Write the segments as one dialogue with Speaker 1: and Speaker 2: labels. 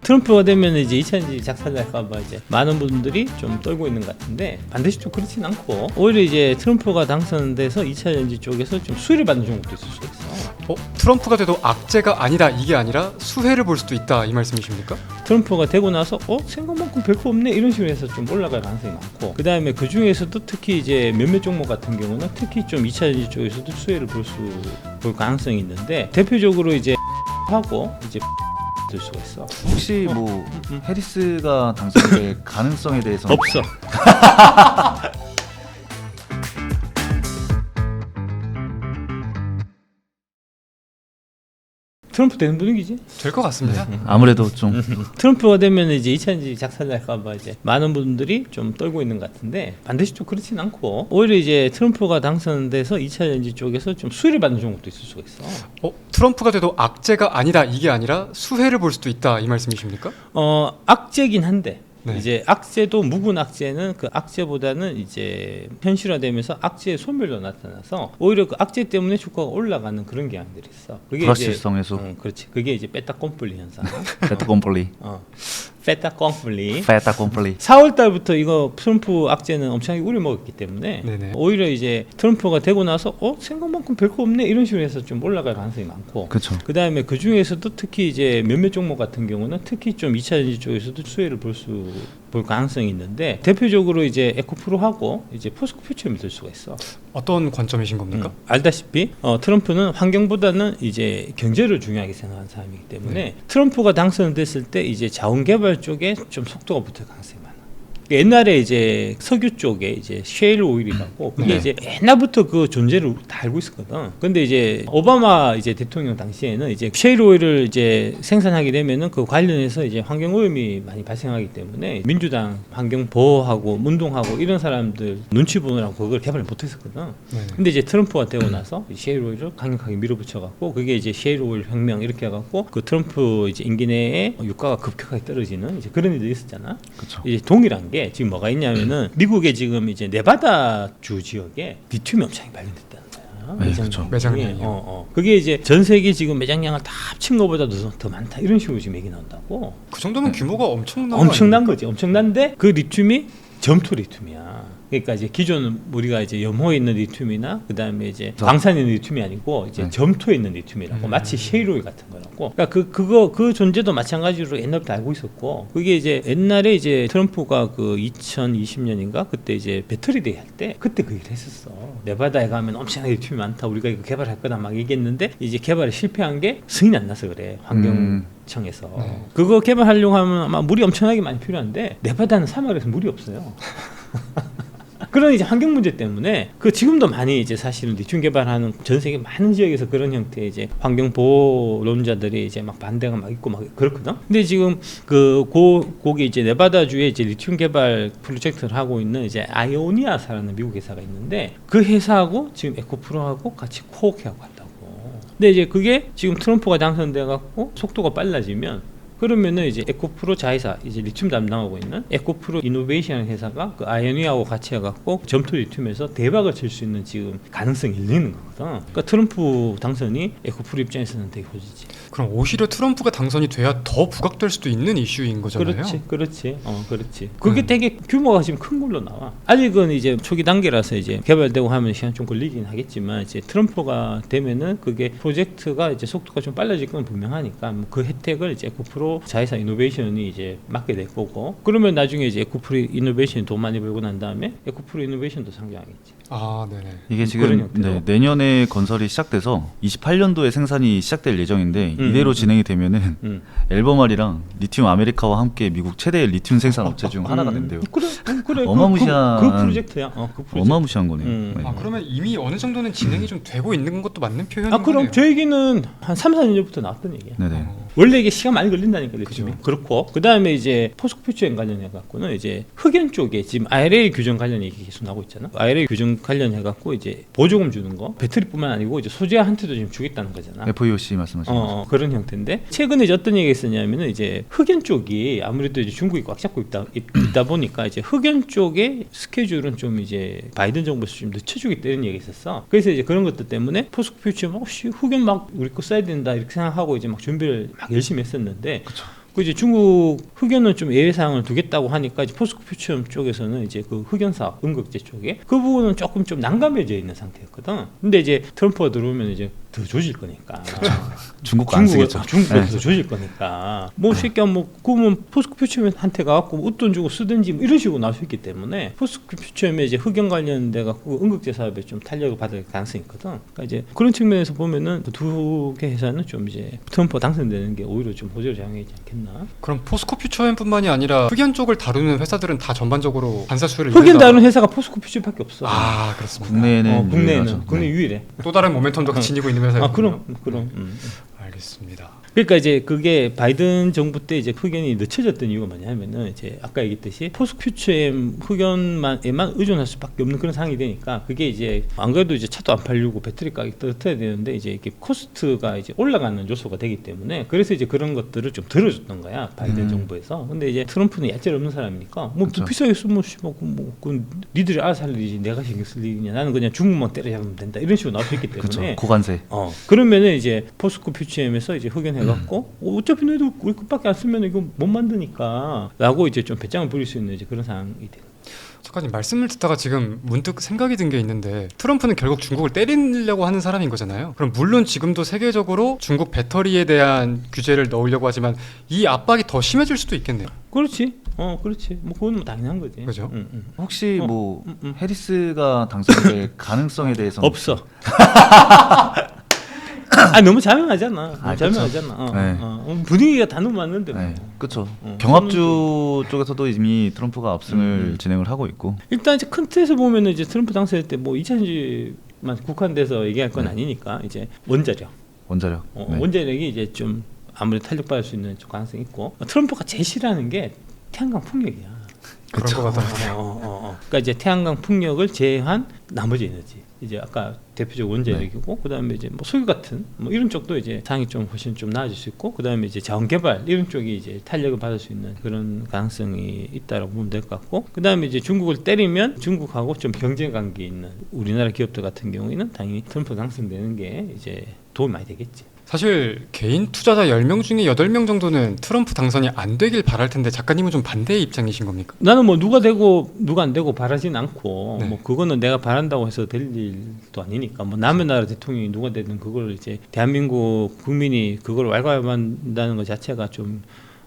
Speaker 1: 트럼프가 되면 이제 2차전지 작살날까봐 이제 많은 분들이 좀 떨고 있는 것 같은데 반드시 좀 그렇진 않고 오히려 이제 트럼프가 당선돼서 2차전지 쪽에서 좀 수혜를 받는 종목도 있을 수가 있어.
Speaker 2: 트럼프가 돼도 악재가 아니다 이게 아니라 수혜를 볼 수도 있다 이 말씀이십니까?
Speaker 1: 트럼프가 되고 나서 생각만큼 별거 없네 이런 식으로 해서 좀 올라갈 가능성이 많고 그 다음에 그 중에서도 특히 이제 몇몇 종목 같은 경우는 특히 좀 2차전지 쪽에서도 수혜를 볼 가능성이 있는데 대표적으로 이제 하고 이제 될 수가 있어.
Speaker 3: 혹시 뭐 해리스가 당선될 가능성에 대해서
Speaker 1: 없어. 트럼프 되는 분위기지?
Speaker 2: 될 것 같습니다.
Speaker 3: 아무래도 좀
Speaker 1: 트럼프가 되면 이제 2차전지 작살날까봐 이제 많은 분들이 좀 떨고 있는 것 같은데 반드시 좀 그렇진 않고 오히려 이제 트럼프가 당선돼서 2차전지 쪽에서 좀 수혜를 받는 종목도 있을 수가 있어.
Speaker 2: 트럼프가 돼도 악재가 아니다 이게 아니라 수혜를 볼 수도 있다 이 말씀이십니까?
Speaker 1: 악재긴 한데.
Speaker 2: 네.
Speaker 1: 이제 악재도 묵은 악재는 그 악재보다는 이제 현실화되면서 악재의 소멸로 나타나서 오히려 그 악재 때문에 주가가 올라가는 그런 경향들이 있어. 그게
Speaker 3: 불확실성 해소.
Speaker 1: 그렇지. 그게 이제 빼따꼼플리 현상.
Speaker 3: 페타 콤플리.
Speaker 1: 빼따꼼플리.
Speaker 3: 4월
Speaker 1: 달부터 이거 트럼프 악재는 엄청나게 우려먹었기 때문에
Speaker 2: 네네.
Speaker 1: 오히려 이제 트럼프가 되고 나서 생각만큼 별거 없네 이런 식으로 해서 좀 올라갈 가능성이 많고
Speaker 3: 그렇죠.
Speaker 1: 그 다음에 그 중에서도 특히 이제 몇몇 종목 같은 경우는 특히 좀 2차전지 쪽에서도 수혜를 볼 가능성이 있는데 대표적으로 이제 에코프로하고 이제 포스코 퓨처를 들 수가 있어.
Speaker 2: 어떤 관점이신 겁니까?
Speaker 1: 알다시피 트럼프는 환경보다는 이제 경제를 중요하게 생각하는 사람이기 때문에 트럼프가 당선됐을 때 이제 자원개발 쪽에 좀 속도가 붙을 가능성이 많아. 옛날에 이제 석유 쪽에 이제 셰일 오일이라고 그게 이제 옛날부터 그 존재를 다 알고 있었거든. 근데 이제 오바마 이제 대통령 당시에는 이제 셰일 오일을 이제 생산하게 되면은 그 관련해서 이제 환경 오염이 많이 발생하기 때문에 민주당 환경 보호하고 운동하고 이런 사람들 눈치 보느라고 그걸 개발을 못 했었거든. 근데 이제 트럼프가 되고 나서 셰일 오일을 강력하게 밀어붙여 갖고 그게 이제 셰일 오일 혁명 이렇게 해 갖고 그 트럼프 이제 임기 내에 유가가 급격하게 떨어지는 이제 그런 일들이 있었잖아.
Speaker 3: 그렇죠.
Speaker 1: 이제 동일한 게 지금 뭐가 있냐면은 미국의 지금 이제 네바다 주 지역에 리튬이 엄청 발견됐다는 거야.
Speaker 3: 네, 그렇죠.
Speaker 2: 매장량이요.
Speaker 1: 그게 이제 전 세계 지금 매장량을 다 합친 것보다도 더 많다 이런 식으로 지금 얘기 나온다고.
Speaker 2: 그 정도면 규모가
Speaker 1: 엄청난 거지. 엄청난데 그 리튬이 점토 리튬이야. 그러니까 이제 기존 우리가 이제 염호에 있는 리튬이나 그다음에 이제 광산에 있는 리튬이 아니고 이제 점토에 있는 리튬이라고 마치 셰일 오일 같은 거라고. 그러니까 그 존재도 마찬가지로 옛날부터 알고 있었고 그게 이제 옛날에 이제 트럼프가 그 2020년인가 그때 이제 배터리 데이 할 때 그때 그 얘기를 했었어. 네바다에 가면 엄청나게 리튬이 많다. 우리가 이거 개발할 거다 막 얘기했는데 이제 개발에 실패한 게 승인이 안 나서 그래. 청에서 그거 개발하려고 하면 아마 물이 엄청나게 많이 필요한데 네바다는 사막에서 물이 없어요. 그런 이제 환경 문제 때문에 그 지금도 많이 이제 사실은 리튬 개발하는 전 세계 많은 지역에서 그런 형태의 이제 환경 보호론자들이 이제 막 반대가 막 있고 막 그렇거든. 근데 지금 거기 이제 네바다주에 이제 리튬 개발 프로젝트를 하고 있는 이제 아이오니아사라는 미국 회사가 있는데 그 회사하고 지금 에코프로하고 같이 코어케하고 한다고. 근데 이제 그게 지금 트럼프가 당선돼 갖고 속도가 빨라지면 그러면은 이제 에코프로 자회사 이제 리튬 담당하고 있는 에코프로 이노베이션 회사가 그 아이오니아하고 같이 해갖고 점토 리튬에서 대박을 칠 수 있는 지금 가능성이 열리는 거거든. 그러니까 트럼프 당선이 에코프로 입장에서는 되게 호지지.
Speaker 2: 그럼 오히려 트럼프가 당선이 돼야 더 부각될 수도 있는 이슈인 거잖아요.
Speaker 1: 그렇지. 그게 되게 규모가 지금 큰 걸로 나와. 아직은 이제 초기 단계라서 이제 개발되고 하면 시간 좀 걸리긴 하겠지만 이제 트럼프가 되면은 그게 프로젝트가 이제 속도가 좀 빨라질 건 분명하니까 그 혜택을 이제 에코프로 자회사 이노베이션이 이제 맡게 될 거고 그러면 나중에 이제 에코프로 이노베이션이 돈 많이 벌고 난 다음에 에코프로 이노베이션도 상장하겠지.
Speaker 2: 네네.
Speaker 3: 이게 지금 내년에 건설이 시작돼서 28년도에 생산이 시작될 예정인데 이대로 진행이 되면은 앨범알이랑 리튬 아메리카와 함께 미국 최대 리튬 생산 업체 중 하나가 된대요.
Speaker 1: 그래.
Speaker 3: 어마무시한
Speaker 1: 그 프로젝트야.
Speaker 3: 어마무시한 거네요. 네.
Speaker 2: 그러면 이미 어느 정도는 진행이 좀 되고 있는 것도 맞는 표현인 거네요.
Speaker 1: 그럼 저 얘기는 한 3, 4년 전부터 나왔던 얘기야.
Speaker 3: 네네.
Speaker 1: 원래 이게 시간 많이 걸린다니까 리튬이. 그렇고 그다음에 이제 포스코 퓨처에 관련해 갖고는 이제 흑연 쪽에 지금 IRA 규정 관련 얘기 계속 나오고 있잖아. IRA 규정 관련해 갖고 이제 보조금 주는 거 배터리뿐만 아니고 이제 소재한테도 지금 주겠다는 거잖아.
Speaker 3: FEOC 말씀하시는 거죠.
Speaker 1: 그런 형태인데 최근에 이제 어떤 얘기가 있었냐면은 이제 흑연 쪽이 아무래도 이제 중국이 꽉 잡고 있다 보니까 이제 흑연 쪽의 스케줄은 좀 이제 바이든 정부에서 좀 늦춰주겠다는 얘기가 있었어. 그래서 이제 그런 것들 때문에 포스코 퓨처 막 흑연 막 우리 거 써야 된다 이렇게 생각하고 이제 막 준비를 막 열심히 했었는데 그 이제 중국 흑연은 좀 예외 사항을 두겠다고 하니까 이제 포스코 퓨처엠 쪽에서는 이제 그 흑연 사업, 음극재 쪽에 그 부분은 조금 좀 난감해져 있는 상태였거든. 근데 이제 트럼프가 들어오면 이제 더 조질 거니까.
Speaker 3: 중국 안 쓰겠죠.
Speaker 1: 중국에서
Speaker 3: 네.
Speaker 1: 더 조질 거니까. 뭐 새끼야 뭐 그러면 포스코 퓨처엠한테 가갖고 웃돈 주고 쓰든지 뭐 이런 식으로 나올 수 있기 때문에 포스코 퓨처엠에 이제 흑연 관련돼 갖고 음극재 사업에 좀 탄력을 받을 가능성이 있거든. 그러니까 이제 그런 측면에서 보면은 그 두 개 회사는 좀 이제 트럼프가 당선되는 게 오히려 좀 호재를 작용하지 않겠나.
Speaker 2: 그럼 포스코 퓨처엠뿐만이 아니라 흑연 쪽을 다루는 회사들은 다 전반적으로 반사 수혜를
Speaker 1: 흑연
Speaker 2: 입는다.
Speaker 1: 다루는 회사가 포스코 퓨처밖에 없어.
Speaker 2: 아 그렇습니다.
Speaker 3: 국내에는
Speaker 1: 국내에는
Speaker 3: 유일하죠.
Speaker 1: 국내
Speaker 3: 네.
Speaker 1: 유일해.
Speaker 2: 또 다른 모멘텀도 지니고 있는 회사예요.
Speaker 1: 아 그럼.
Speaker 2: 알겠습니다.
Speaker 1: 그러니까 이제 그게 바이든 정부 때 이제 흑연이 늦춰졌던 이유가 뭐냐면은 이제 아까 얘기했듯이 포스큐처엠 흑연만에만 의존할 수밖에 없는 그런 상황이 되니까 그게 이제 안 그래도 이제 차도 안 팔리고 배터리 가격이 떨어져야 되는데 이제 이게 코스트가 이제 올라가는 요소가 되기 때문에 그래서 이제 그런 것들을 좀 들어줬던 거야 바이든 정부에서. 근데 이제 트럼프는 얄짤 없는 사람이니까 뭐
Speaker 3: 그쵸.
Speaker 1: 비싸게 쓰면 그 니들이 알아서 할 일이지 내가 신경 쓸 일이냐 나는 그냥 중국만 때려잡으면 된다 이런 식으로 나올 수 있기 때문에.
Speaker 3: 그렇죠. 고관세.
Speaker 1: 그러면은 이제 포스코 퓨처엠에서 이제 흑연해갖고 어차피 너희도 우리 끝밖에 안 쓰면 이거 못 만드니까라고 이제 좀 배짱을 부릴 수 있는 이제 그런 상황이 돼요.
Speaker 2: 작가님 말씀을 듣다가 지금 문득 생각이 든 게 있는데 트럼프는 결국 중국을 때리려고 하는 사람인 거잖아요. 그럼 물론 지금도 세계적으로 중국 배터리에 대한 규제를 넣으려고 하지만 이 압박이 더 심해질 수도 있겠네요.
Speaker 1: 그렇지. 그렇지. 뭐 그건 뭐 당연한 거지.
Speaker 2: 그죠?
Speaker 3: 혹시 뭐 해리스가 당선될 가능성에 대해서는
Speaker 1: 없어. 너무 자명하잖아. 자명하잖아. 분위기가 다 너무 맞는데. 뭐.
Speaker 3: 네, 그렇죠. 경합주 쪽에서도 이미 트럼프가 압승을 진행을 하고 있고.
Speaker 1: 일단 이제 큰 틀에서 보면은 이제 트럼프 당선일 때 뭐 2차전지만 국한돼서 얘기할 건 아니니까 이제 원자력.
Speaker 3: 네.
Speaker 1: 원자력이 이제 좀 아무래도 탄력받을 수 있는 가능성이 있고 트럼프가 제일 싫어하는 게 태양광 풍력이야.
Speaker 2: 그런 것 같아요.
Speaker 1: 그러니까 이제 태양광 풍력을 제외한 나머지 에너지. 이제 아까 대표적 원자력이고 그다음에 이제 뭐 석유 같은 뭐 이런 쪽도 이제 상이 좀 훨씬 좀 나아질 수 있고 그다음에 이제 자원 개발 이런 쪽이 이제 탄력을 받을 수 있는 그런 가능성이 있다라고 보면 될 것 같고 그다음에 이제 중국을 때리면 중국하고 좀 경쟁 관계 있는 우리나라 기업들 같은 경우에는 당연히 트럼프 당선되는 게 이제 도움이 많이 되겠지.
Speaker 2: 사실 개인 투자자 10명 중에 8명 정도는 트럼프 당선이 안 되길 바랄 텐데 작가님은 좀 반대의 입장이신 겁니까?
Speaker 1: 나는 뭐 누가 되고 누가 안 되고 바라진 않고
Speaker 2: 네.
Speaker 1: 뭐 그거는 내가 바란다고 해서 될 일도 아니니까 뭐 남의 나라 대통령이 누가 되든 그걸 이제 대한민국 국민이 그걸 왈가왈부한다는 것 자체가 좀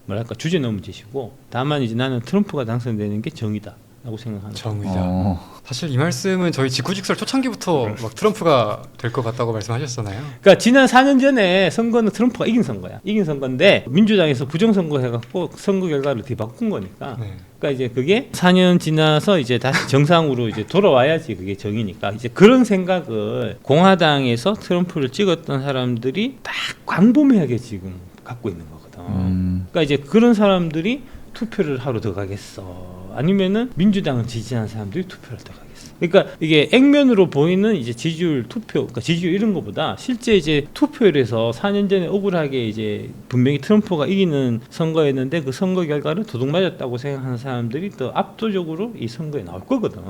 Speaker 1: 뭐랄까 주제 넘은 짓이고 다만 이제 나는 트럼프가 당선되는 게 정의다. 라고 생각하는
Speaker 2: 정의다. 사실 이 말씀은 저희 직후직설 초창기부터 막 트럼프가 될 것 같다고 말씀하셨잖아요.
Speaker 1: 그러니까 지난 4년 전에 선거는 트럼프가 이긴 선거야. 이긴 선거인데 민주당에서 부정선거 해갖고 선거 결과를 뒤바꾼 거니까.
Speaker 2: 네.
Speaker 1: 그러니까 이제 그게 4년 지나서 이제 다시 정상으로 이제 돌아와야지 그게 정이니까 이제 그런 생각을 공화당에서 트럼프를 찍었던 사람들이 딱 광범위하게 지금 갖고 있는 거거든. 그러니까 이제 그런 사람들이 투표를 하러 더 가겠어. 아니면은 민주당을 지지하는 사람들이 투표를 더 가겠어. 그러니까 이게 액면으로 보이는 이제 지지율 투표, 그러니까 지지율 이런 것보다 실제 이제 투표율에서 4년 전에 억울하게 이제 분명히 트럼프가 이기는 선거였는데 그 선거 결과를 도둑 맞았다고 생각하는 사람들이 더 압도적으로 이 선거에 나올 거거든.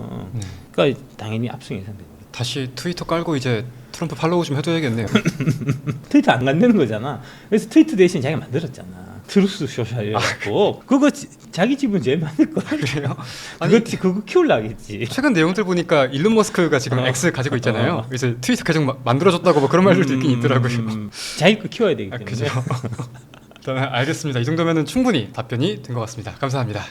Speaker 1: 그러니까 당연히 압승 예상됩니다.
Speaker 2: 다시 트위터 깔고 이제 트럼프 팔로우 좀 해둬야겠네요.
Speaker 1: 트위터 안 간다는 거잖아. 그래서 트위터 대신 자기가 만들었잖아. 트루스 소셜이라고. 그거 자기 집은 제일 많을 거야.
Speaker 2: 그래요?
Speaker 1: 그거 키우려겠지.
Speaker 2: 최근 내용들 보니까 일론 머스크가 지금 X 가지고 있잖아요. 그래서 트위터 계정 만들어줬다고 뭐 그런 말들도 있긴 있더라고요.
Speaker 1: 자기 거 키워야 되기 때문에.
Speaker 2: 그죠. 일단 알겠습니다. 이 정도면은 충분히 답변이 된 것 같습니다. 감사합니다.